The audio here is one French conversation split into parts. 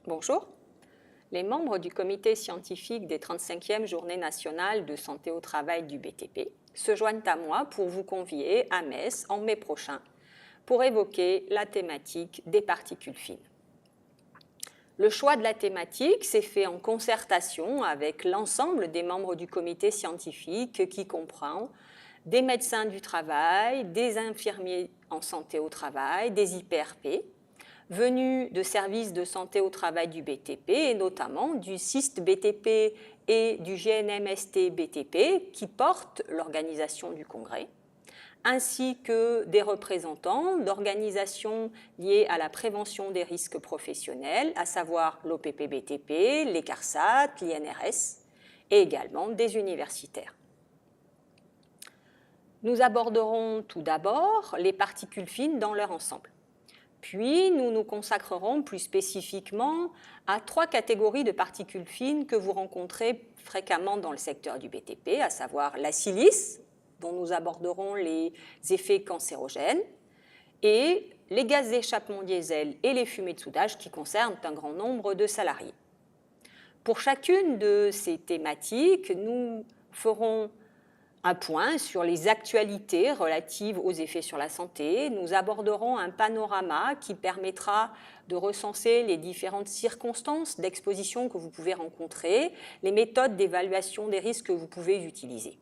Bonjour. Les membres du comité scientifique des 35e Journées nationales de santé au travail du BTP se joignent à moi pour vous convier à Metz en mai prochain pour évoquer la thématique des particules fines. Le choix de la thématique s'est fait en concertation avec l'ensemble des membres du comité scientifique qui comprend des médecins du travail, des infirmiers en santé au travail, des IPRP, venus de services de santé au travail du BTP et notamment du CIST BTP et du GNMST BTP qui portent l'organisation du congrès, ainsi que des représentants d'organisations liées à la prévention des risques professionnels, à savoir l'OPP-BTP, l'ECARSAT, l'INRS, et également des universitaires. Nous aborderons tout d'abord les particules fines dans leur ensemble. Puis, nous nous consacrerons plus spécifiquement à 3 catégories de particules fines que vous rencontrez fréquemment dans le secteur du BTP, à savoir la silice, dont nous aborderons les effets cancérogènes, et les gaz d'échappement diesel et les fumées de soudage qui concernent un grand nombre de salariés. Pour chacune de ces thématiques, nous ferons un point sur les actualités relatives aux effets sur la santé. Nous aborderons un panorama qui permettra de recenser les différentes circonstances d'exposition que vous pouvez rencontrer, les méthodes d'évaluation des risques que vous pouvez utiliser.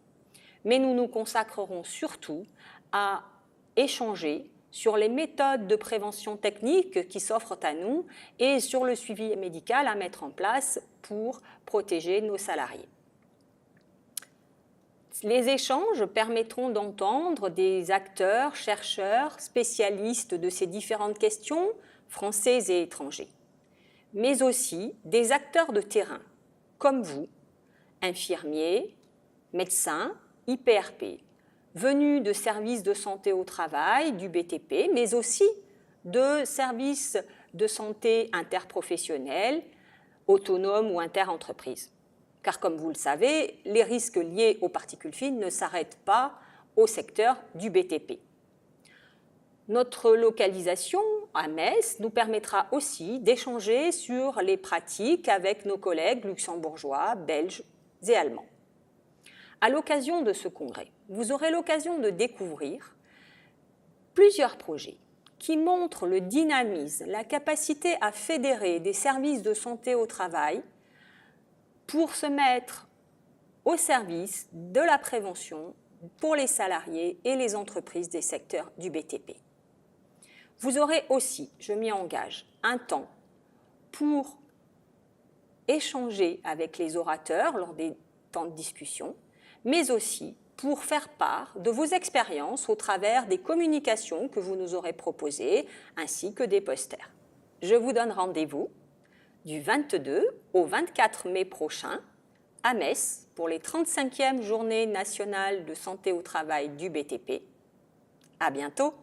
Mais nous nous consacrerons surtout à échanger sur les méthodes de prévention technique qui s'offrent à nous et sur le suivi médical à mettre en place pour protéger nos salariés. Les échanges permettront d'entendre des acteurs, chercheurs, spécialistes de ces différentes questions, français et étrangers, mais aussi des acteurs de terrain, comme vous, infirmiers, médecins, IPRP, venus de services de santé au travail, du BTP, mais aussi de services de santé interprofessionnels, autonomes ou interentreprises. Car comme vous le savez, les risques liés aux particules fines ne s'arrêtent pas au secteur du BTP. Notre localisation à Metz nous permettra aussi d'échanger sur les pratiques avec nos collègues luxembourgeois, belges et allemands. À l'occasion de ce congrès, vous aurez l'occasion de découvrir plusieurs projets qui montrent le dynamisme, la capacité à fédérer des services de santé au travail pour se mettre au service de la prévention pour les salariés et les entreprises des secteurs du BTP. Vous aurez aussi, je m'y engage, un temps pour échanger avec les orateurs lors des temps de discussion, mais aussi pour faire part de vos expériences au travers des communications que vous nous aurez proposées, ainsi que des posters. Je vous donne rendez-vous du 22 au 24 mai prochain à Metz pour les 35e Journées nationales de santé au travail du BTP. À bientôt!